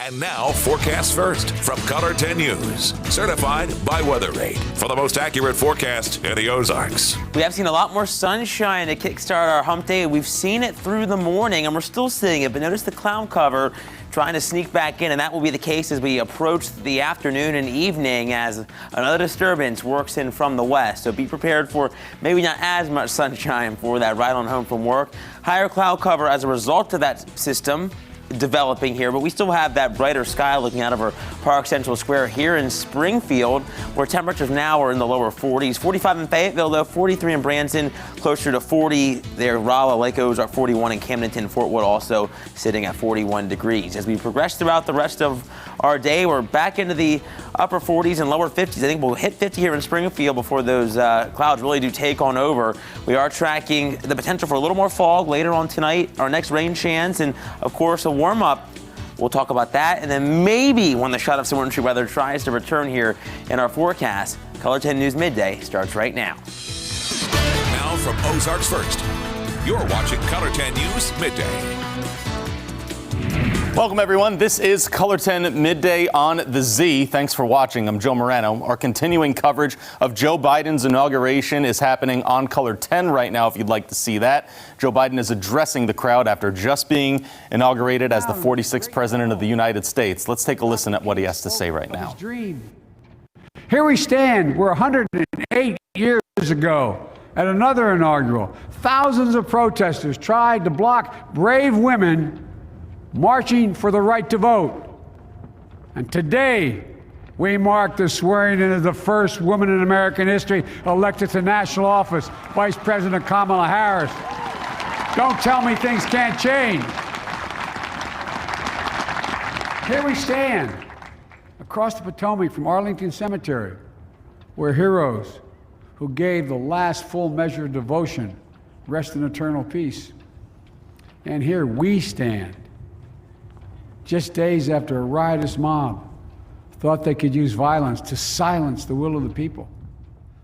And now, Forecast First from Color 10 News. Certified by Weather Rate for the most accurate forecast in the Ozarks. We have seen a lot more sunshine to kickstart our hump day. We've seen it through the morning, and we're still seeing it. But notice the cloud cover trying to sneak back in, and that will be the case as we approach the afternoon and evening as another disturbance works in from the west. So be prepared for maybe not as much sunshine for that ride on home from work. Higher cloud cover as a result of that system developing here, but we still have that brighter sky looking out over Park Central Square here in Springfield, where temperatures now are in the lower 40s. 45 in Fayetteville, though, 43 in Branson, closer to 40 there. Rolla, Lake Ozark, 41 in Camdenton, Fort Wood also sitting at 41 degrees. As we progress throughout the rest of our day, we're back into the upper 40s and lower 50s. I think we'll hit 50 here in Springfield before those clouds really do take on over. We are tracking the potential for a little more fog later on tonight, our next rain chance, and of course a warm up. We'll talk about that, and then maybe when the shot of some wintry weather tries to return here in our forecast. Color 10 News Midday starts right now. Now from Ozarks First, you're watching Color 10 News Midday. Welcome, everyone. This is Color 10 Midday on the Z. Thanks for watching. I'm Joe Morano. Our continuing coverage of Joe Biden's inauguration is happening on Color 10 right now, if you'd like to see that. Joe Biden is addressing the crowd after just being inaugurated as the 46th president of the United States. Let's take a listen at what he has to say right now. Here we stand. We're 108 years ago at another inaugural. Thousands of protesters tried to block brave women marching for the right to vote. And today, we mark the swearing in of the first woman in American history elected to national office, Vice President Kamala Harris. Don't tell me things can't change. Here we stand, across the Potomac from Arlington Cemetery, where heroes who gave the last full measure of devotion rest in eternal peace. And here we stand, just days after a riotous mob thought they could use violence to silence the will of the people,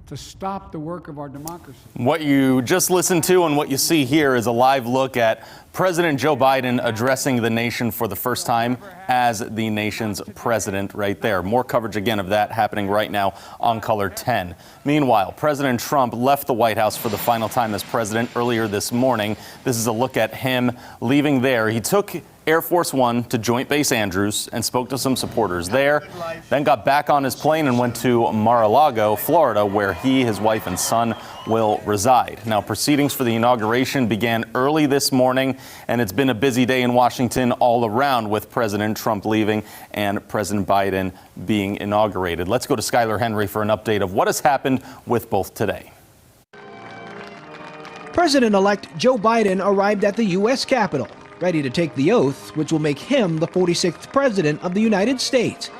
to stop the work of our democracy. What you just listened to and what you see here is a live look at President Joe Biden addressing the nation for the first time as the nation's president right there. More coverage again of that happening right now on Color 10. Meanwhile, President Trump left the White House for the final time as president earlier this morning. This is a look at him leaving there. He took Air Force One to Joint Base Andrews and spoke to some supporters there, then got back on his plane and went to Mar-a-Lago, Florida, where he, his wife, and son will reside. Now, proceedings for the inauguration began early this morning, and it's been a busy day in Washington all around with President Trump leaving and President Biden being inaugurated. Let's go to Skylar Henry for an update of what has happened with both today. President-elect Joe Biden arrived at the U.S. Capitol, ready to take the oath, which will make him the 46th president of the United States.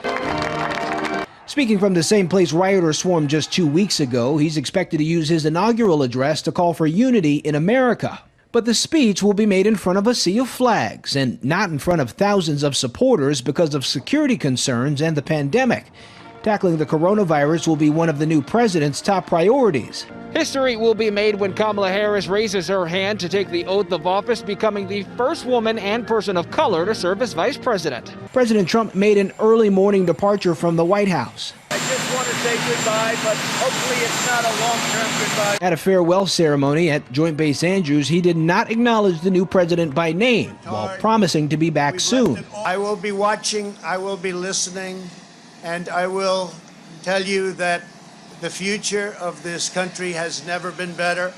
Speaking from the same place rioters swarmed just 2 weeks ago, he's expected to use his inaugural address to call for unity in America. But the speech will be made in front of a sea of flags and not in front of thousands of supporters because of security concerns and the pandemic. Tackling the coronavirus will be one of the new president's top priorities. History will be made when Kamala Harris raises her hand to take the oath of office, becoming the first woman and person of color to serve as vice president. President Trump made an early morning departure from the White House. I just want to say goodbye, but hopefully it's not a long-term goodbye. At a farewell ceremony at Joint Base Andrews, he did not acknowledge the new president by name, while promising to be back soon. I will be watching, I will be listening, and I will tell you that the future of this country has never been better.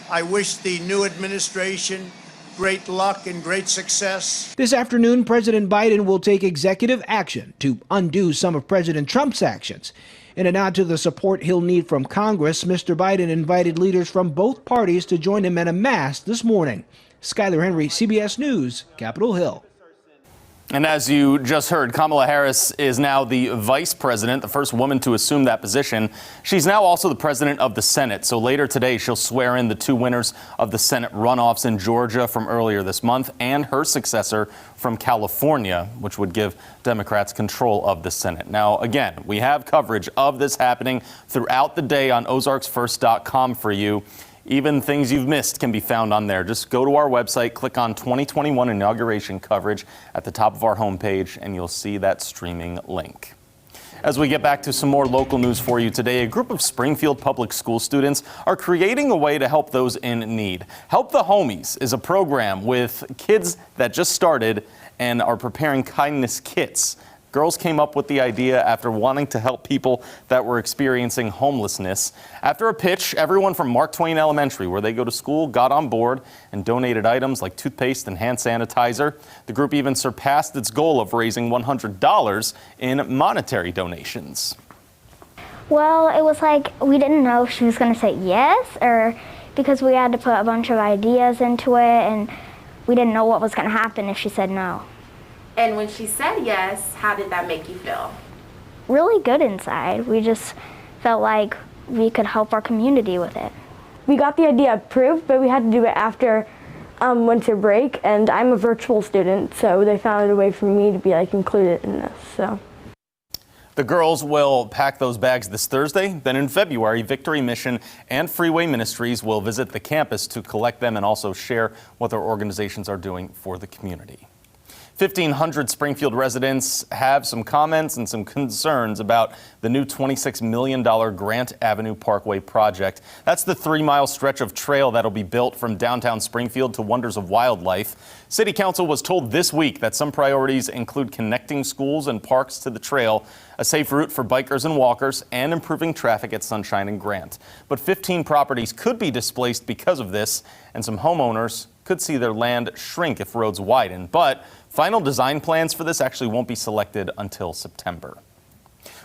I wish the new administration great luck and great success. This afternoon, President Biden will take executive action to undo some of President Trump's actions. In a nod to the support he'll need from Congress, Mr. Biden invited leaders from both parties to join him en masse this morning. Skylar Henry, CBS News, Capitol Hill. And as you just heard, Kamala Harris is now the vice president, the first woman to assume that position. She's now also the president of the Senate. So later today, she'll swear in the two winners of the Senate runoffs in Georgia from earlier this month and her successor from California, which would give Democrats control of the Senate. Now, again, we have coverage of this happening throughout the day on ozarksfirst.com for you. Even things you've missed can be found on there. Just go to our website, click on 2021 inauguration coverage at the top of our homepage, and you'll see that streaming link. As we get back to some more local news for you today, a group of Springfield public school students are creating a way to help those in need. Help the Homies is a program with kids that just started and are preparing kindness kits. Girls came up with the idea after wanting to help people that were experiencing homelessness. After a pitch, everyone from Mark Twain Elementary, where they go to school, got on board and donated items like toothpaste and hand sanitizer. The group even surpassed its goal of raising $100 in monetary donations. Well, it was like we didn't know if she was going to say yes, or because we had to put a bunch of ideas into it, and we didn't know what was going to happen if she said no. And when she said yes, how did that make you feel? Really good inside. We just felt like we could help our community with it. We got the idea approved, but we had to do it after winter break, and I'm a virtual student, so they found a way for me to be included in this. So. The girls will pack those bags this Thursday. Then in February, Victory Mission and Freeway Ministries will visit the campus to collect them and also share what their organizations are doing for the community. 1,500 Springfield residents have some comments and some concerns about the new $26 million Grant Avenue Parkway project. That's the 3-mile stretch of trail that'll be built from downtown Springfield to Wonders of Wildlife. City Council was told this week that some priorities include connecting schools and parks to the trail, a safe route for bikers and walkers, and improving traffic at Sunshine and Grant. But 15 properties could be displaced because of this, and some homeowners could see their land shrink if roads widen. But final design plans for this actually won't be selected until September.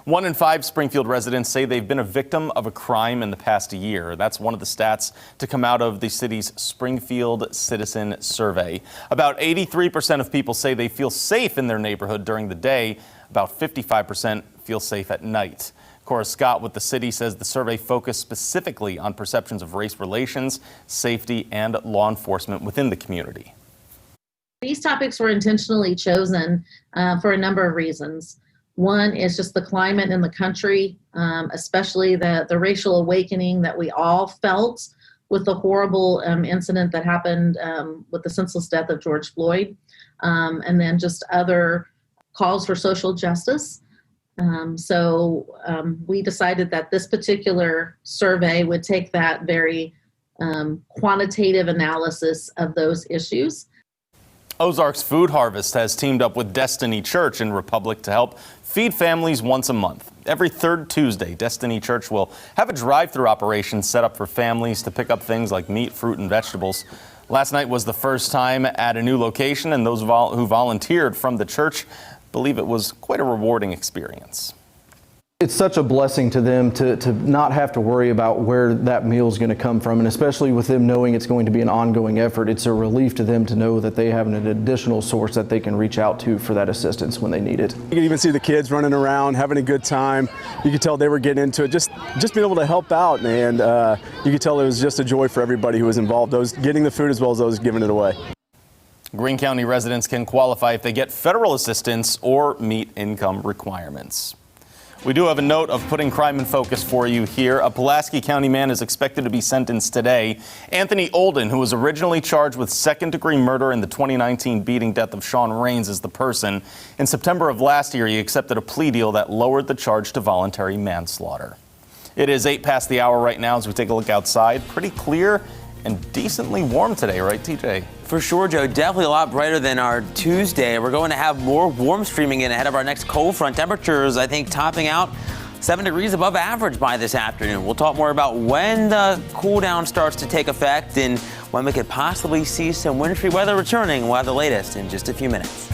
1 in 5 Springfield residents say they've been a victim of a crime in the past year. That's one of the stats to come out of the city's Springfield Citizen Survey. About 83% of people say they feel safe in their neighborhood during the day. About 55% feel safe at night. Cora Scott with the city says the survey focused specifically on perceptions of race relations, safety, and law enforcement within the community. These topics were intentionally chosen for a number of reasons. One is just the climate in the country, especially the racial awakening that we all felt with the horrible incident that happened with the senseless death of George Floyd, and then just other calls for social justice. So we decided that this particular survey would take that very quantitative analysis of those issues. Ozarks Food Harvest has teamed up with Destiny Church in Republic to help feed families once a month. Every third Tuesday, Destiny Church will have a drive-through operation set up for families to pick up things like meat, fruit, and vegetables. Last night was the first time at a new location, and those who volunteered from the church believe it was quite a rewarding experience. It's such a blessing to them to not have to worry about where that meal is going to come from, and especially with them knowing it's going to be an ongoing effort, it's a relief to them to know that they have an additional source that they can reach out to for that assistance when they need it. You can even see the kids running around, having a good time. You could tell they were getting into it, just being able to help out, and you could tell it was just a joy for everybody who was involved, those getting the food as well as those giving it away. Greene County residents can qualify if they get federal assistance or meet income requirements. We do have a note of putting crime in focus for you here. A Pulaski County man is expected to be sentenced today. Anthony Olden, who was originally charged with second-degree murder in the 2019 beating death of Sean Rains, is the person. In September of last year, he accepted a plea deal that lowered the charge to voluntary manslaughter. It is 8 past the hour right now as we take a look outside. Pretty clear and decently warm today, right, TJ? For sure, Joe. Definitely a lot brighter than our Tuesday. We're going to have more warm streaming in ahead of our next cold front. Temperatures, I think, topping out 7 degrees above average by this afternoon. We'll talk more about when the cool down starts to take effect and when we could possibly see some wintry weather returning. We'll have the latest in just a few minutes.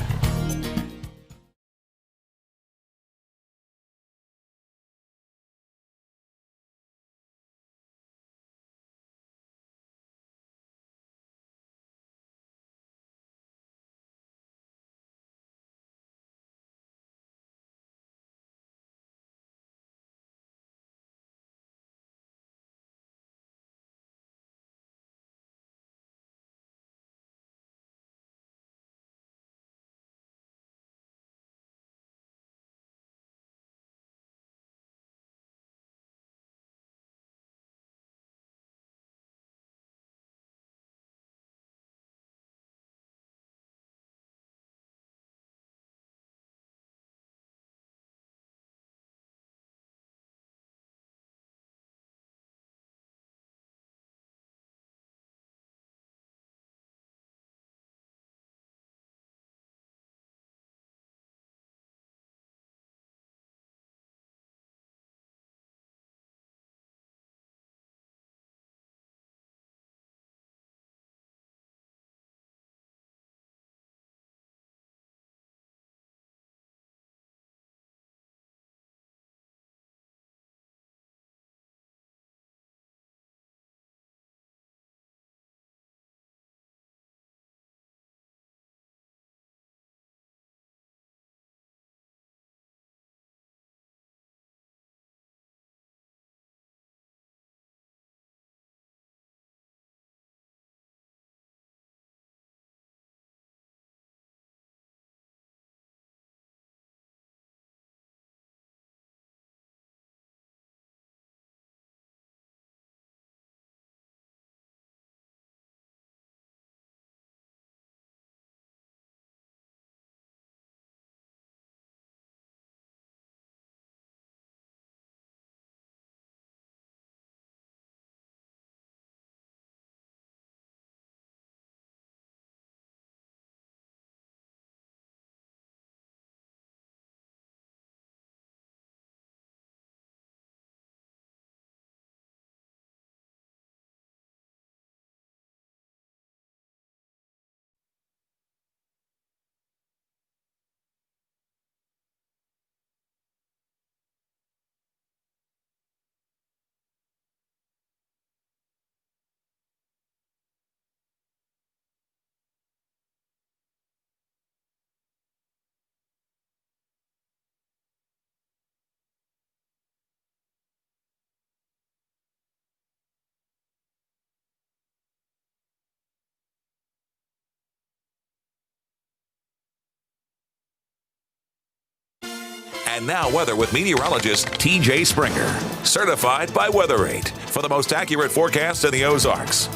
And now weather with meteorologist TJ Springer, certified by WeatherRate for the most accurate forecast in the Ozarks.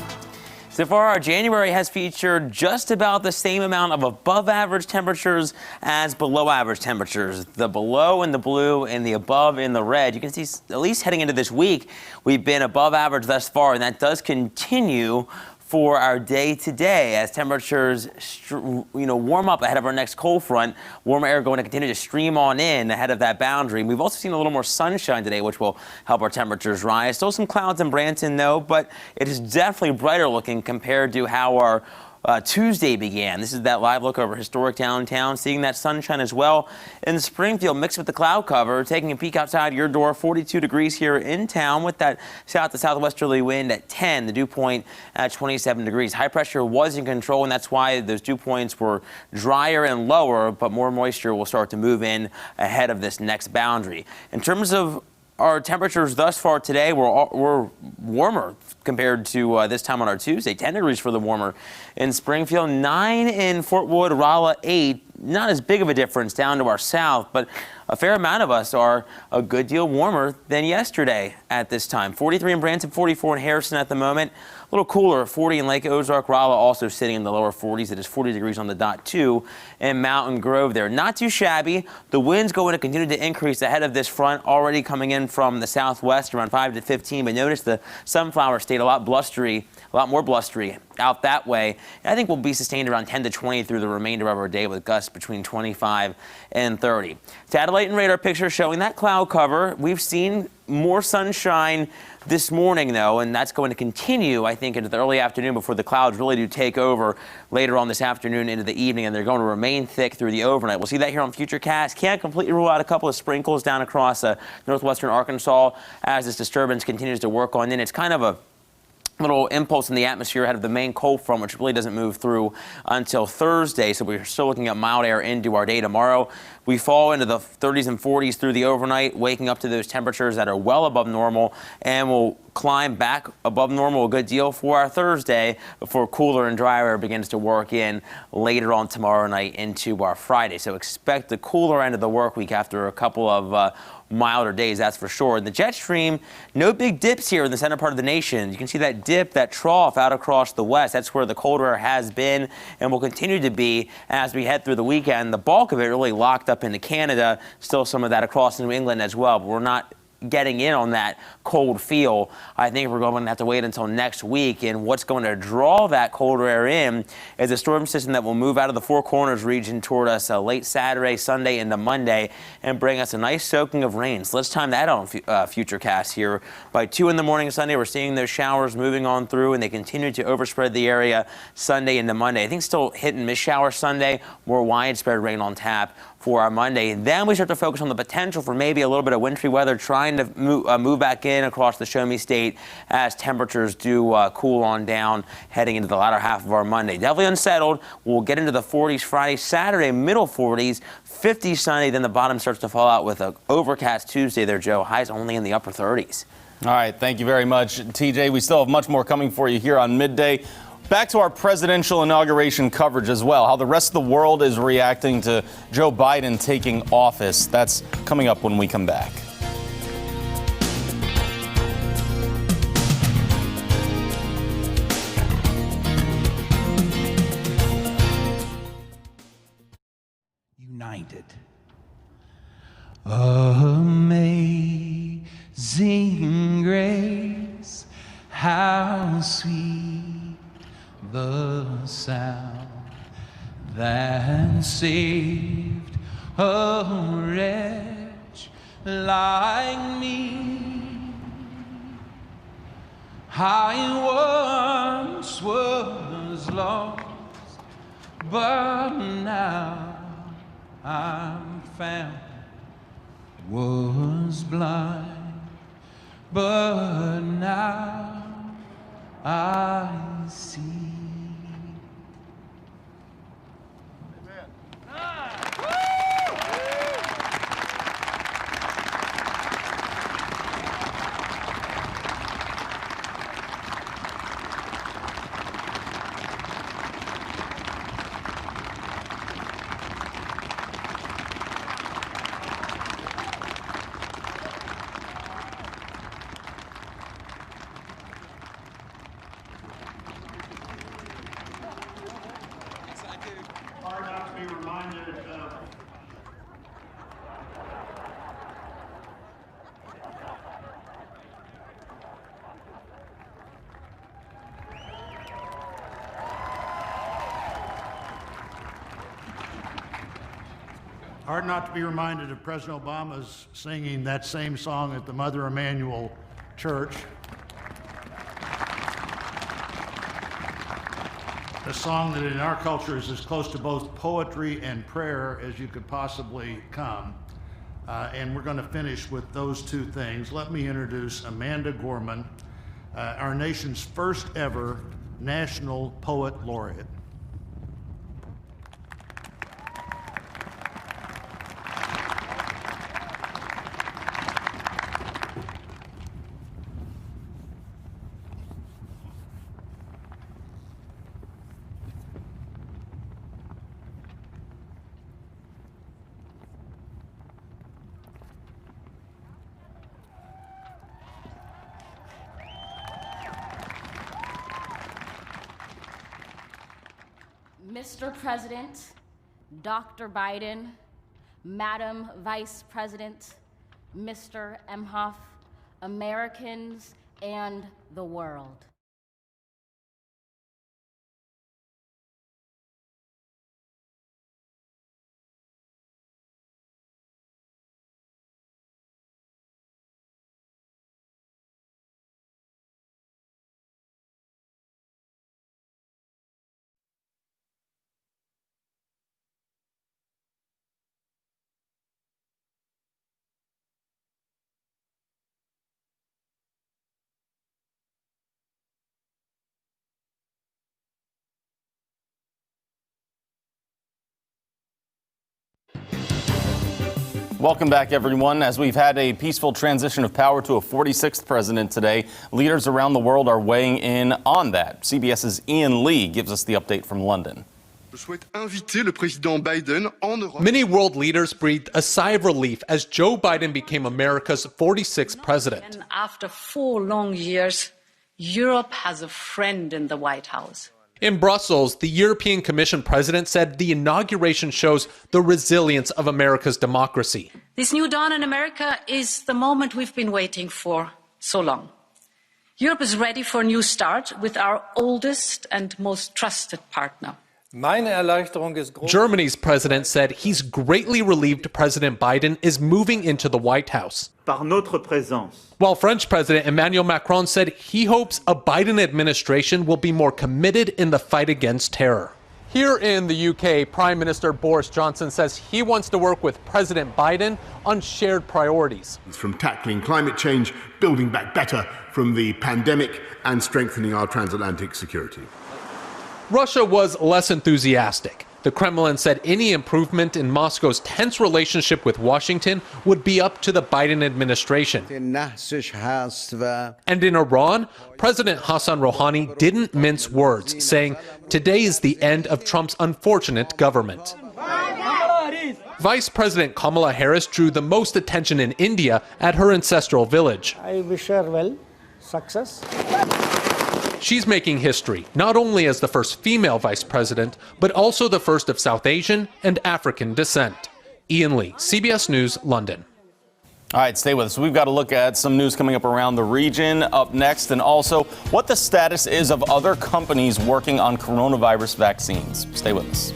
So far, our January has featured just about the same amount of above average temperatures as below average temperatures. The below in the blue and the above in the red. You can see at least heading into this week, we've been above average thus far, and that does continue for our day today as temperatures warm up ahead of our next cold front. Warm air going to continue to stream on in ahead of that boundary. We've also seen a little more sunshine today, which will help our temperatures rise. Still some clouds in Branson, though, but it is definitely brighter looking compared to how our Tuesday began. This is that live look over historic downtown, seeing that sunshine as well in Springfield mixed with the cloud cover. Taking a peek outside your door, 42 degrees here in town with that south to southwesterly wind at 10, the dew point at 27 degrees. High pressure was in control, and that's why those dew points were drier and lower, but more moisture will start to move in ahead of this next boundary. In terms of our temperatures thus far today, we're warmer compared to this time on our Tuesday. 10 degrees for the warmer in Springfield, 9 in Fort Wood, Rolla 8. Not as big of a difference down to our south, but a fair amount of us are a good deal warmer than yesterday at this time. 43 in Branson, 44 in Harrison at the moment. A little cooler, 40 in Lake Ozark. Rolla also sitting in the lower 40s. It is 40 degrees on the dot, too, in Mountain Grove there. Not too shabby. The wind's going to continue to increase ahead of this front, already coming in from the southwest around 5 to 15. But notice the sunflower state a lot more blustery out that way. And I think we'll be sustained around 10 to 20 through the remainder of our day with gusts between 25 and 30. Satellite and radar picture showing that cloud cover. We've seen more sunshine this morning, though, and that's going to continue, I think, into the early afternoon before the clouds really do take over later on this afternoon into the evening, and they're going to remain thick through the overnight. We'll see that here on Futurecast. Can't completely rule out a couple of sprinkles down across northwestern Arkansas as this disturbance continues to work on in. It's kind of a little impulse in the atmosphere ahead of the main cold front, which really doesn't move through until Thursday. So we're still looking at mild air into our day tomorrow. We fall into the 30s and 40s through the overnight, waking up to those temperatures that are well above normal, and we'll climb back above normal a good deal for our Thursday before cooler and drier air begins to work in later on tomorrow night into our Friday. So expect the cooler end of the work week after a couple of milder days, that's for sure. In the jet stream, no big dips here in the center part of the nation. You can see that dip, that trough out across the west. That's where the colder air has been and will continue to be as we head through the weekend. The bulk of it really locked up into Canada. Still some of that across New England as well, but we're not getting in on that cold feel. I think we're going to have to wait until next week, and what's going to draw that colder air in is a storm system that will move out of the Four Corners region toward us late Saturday, Sunday into Monday, and bring us a nice soaking of rain. So let's time that on Futurecast here. By 2 in the morning Sunday, we're seeing those showers moving on through, and they continue to overspread the area Sunday into Monday. I think still hit and miss shower Sunday, more widespread rain on tap for our Monday. And then we start to focus on the potential for maybe a little bit of wintry weather trying to move back in across the Show Me State as temperatures do cool on down heading into the latter half of our Monday. Definitely unsettled. We'll get into the 40s Friday, Saturday, middle 40s, 50 Sunday. Then the bottom starts to fall out with an overcast Tuesday there, Joe. Highs only in the upper 30s. All right. Thank you very much, TJ. We still have much more coming for you here on Midday. Back to our presidential inauguration coverage as well, how the rest of the world is reacting to Joe Biden taking office. That's coming up when we come back. United. Amazing grace, how sweet the sound that saved a wretch like me. I once was lost, but now I'm found. Was blind, but now I see. Hard not to be reminded of President Obama's singing that same song at the Mother Emanuel Church. A song that in our culture is as close to both poetry and prayer as you could possibly come. And we're going to finish with those two things. Let me introduce Amanda Gorman, our nation's first ever National Poet Laureate. Mr. President, Dr. Biden, Madam Vice President, Mr. Emhoff, Americans, and the world. Welcome back, everyone. As we've had a peaceful transition of power to a 46th president today, leaders around the world are weighing in on that. CBS's Ian Lee gives us the update from London. Many world leaders breathed a sigh of relief as Joe Biden became America's 46th president. And after 4 long years, Europe has a friend in the White House. In Brussels, the European Commission president said the inauguration shows the resilience of America's democracy. This new dawn in America is the moment we've been waiting for so long. Europe is ready for a new start with our oldest and most trusted partner. Germany's president said he's greatly relieved President Biden is moving into the White House. While French President Emmanuel Macron said he hopes a Biden administration will be more committed in the fight against terror. Here in the UK, Prime Minister Boris Johnson says he wants to work with President Biden on shared priorities. From tackling climate change, building back better from the pandemic, and strengthening our transatlantic security. Russia was less enthusiastic. The Kremlin said any improvement in Moscow's tense relationship with Washington would be up to the Biden administration. And in Iran, President Hassan Rouhani didn't mince words, saying, "Today is the end of Trump's unfortunate government." Vice President Kamala Harris drew the most attention in India at her ancestral village. I wish her well, success. She's making history, not only as the first female vice president, but also the first of South Asian and African descent. Ian Lee, CBS News, London. All right, stay with us. We've got to look at some news coming up around the region up next, and also what the status is of other companies working on coronavirus vaccines. Stay with us.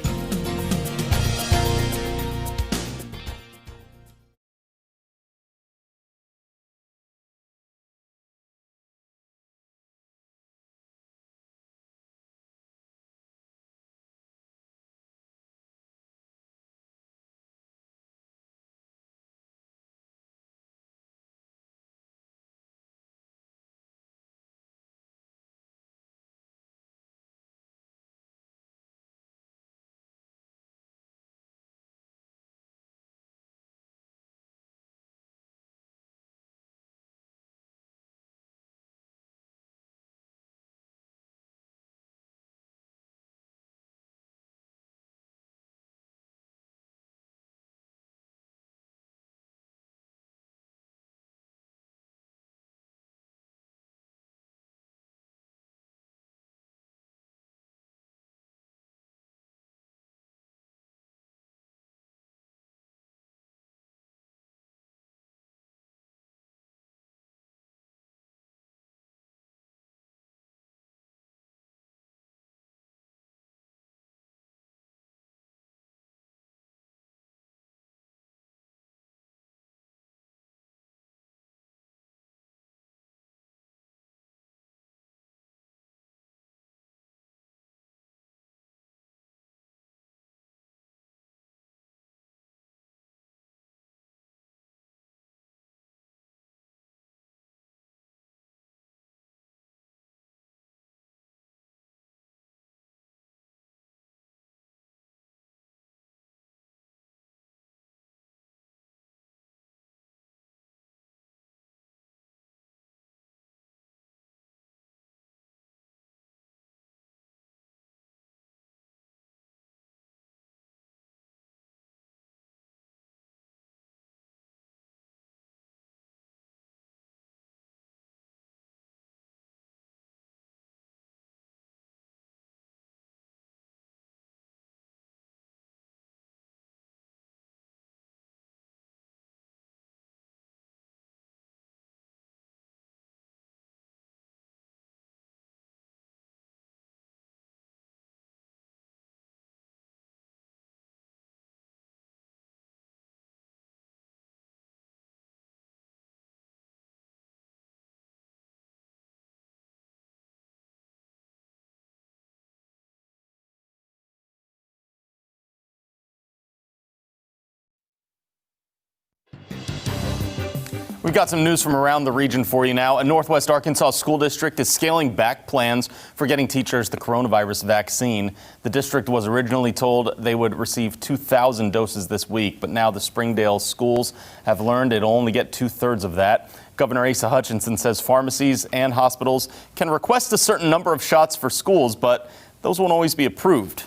We've got some news from around the region for you now. A Northwest Arkansas school district is scaling back plans for getting teachers the coronavirus vaccine. The district was originally told they would receive 2,000 doses this week, but now the Springdale schools have learned it'll only get 2/3 of that. Governor Asa Hutchinson says pharmacies and hospitals can request a certain number of shots for schools, but those won't always be approved.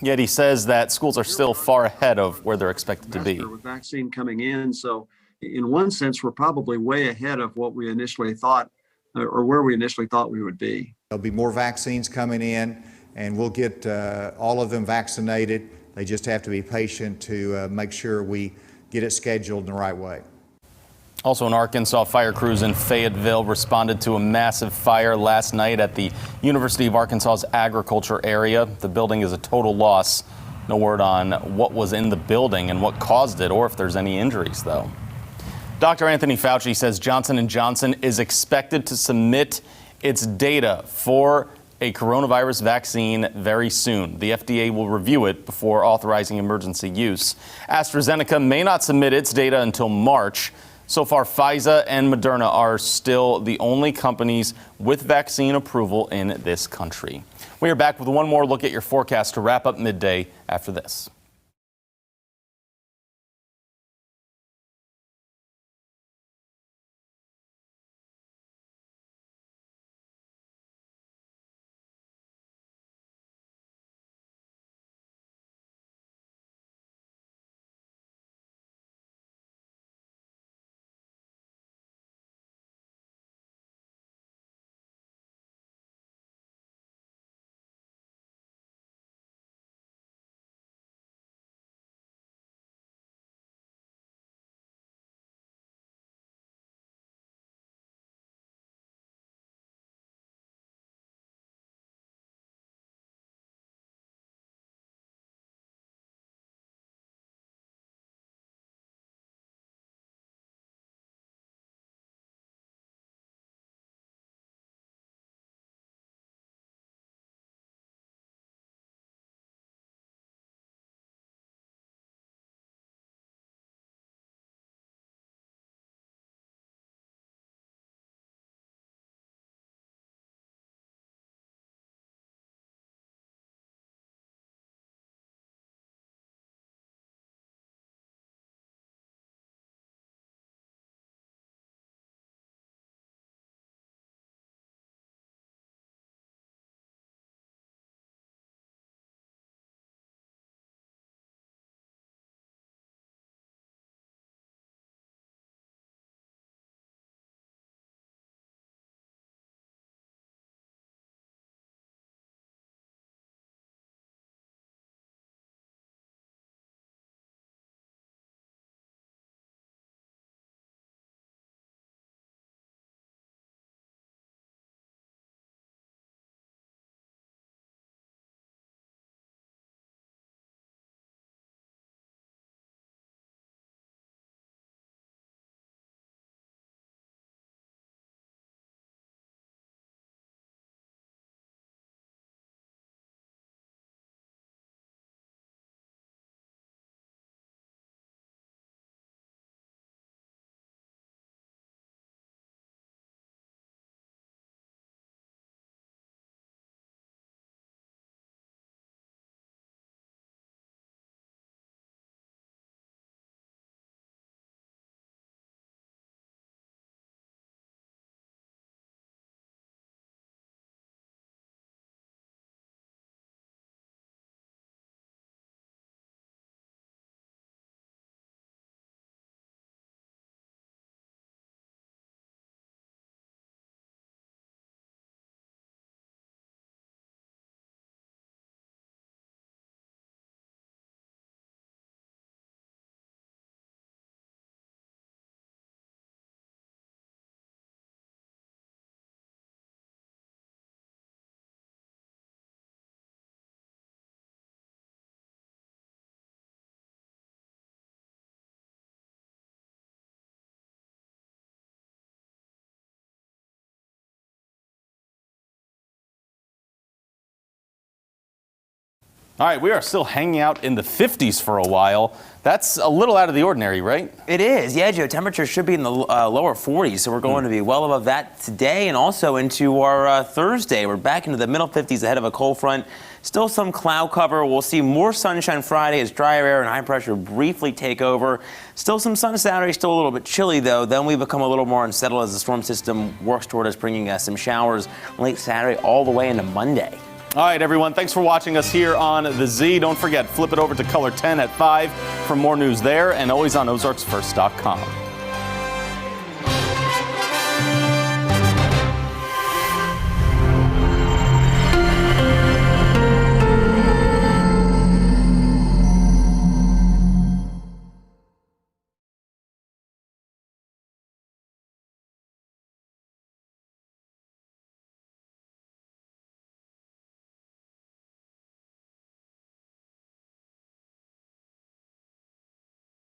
Yet he says that schools are still far ahead of where they're expected to be. With vaccine coming in, so in one sense, we're probably way ahead of what we initially thought, or where we initially thought we would be. There'll be more vaccines coming in, and we'll get all of them vaccinated. They just have to be patient to make sure we get it scheduled in the right way. Also in Arkansas, fire crews in Fayetteville responded to a massive fire last night at the University of Arkansas's agriculture area. The building is a total loss. No word on what was in the building and what caused it, or if there's any injuries, though. Dr. Anthony Fauci says Johnson & Johnson is expected to submit its data for a coronavirus vaccine very soon. The FDA will review it before authorizing emergency use. AstraZeneca may not submit its data until March. So far, Pfizer and Moderna are still the only companies with vaccine approval in this country. We are back with one more look at your forecast to wrap up midday after this. All right, we are still hanging out in the 50s for a while. That's a little out of the ordinary, right? It is. Yeah, Joe. Temperatures should be in the lower 40s, so we're going to be well above that today and also into our Thursday. We're back into the middle 50s ahead of a cold front. Still some cloud cover. We'll see more sunshine Friday as drier air and high pressure briefly take over. Still some sun Saturday, still a little bit chilly, though. Then we become a little more unsettled as the storm system works toward us, bringing us some showers late Saturday all the way into Monday. All right, everyone, thanks for watching us here on The Z. Don't forget, flip it over to Color 10 at 5 for more news there, and always on OzarksFirst.com.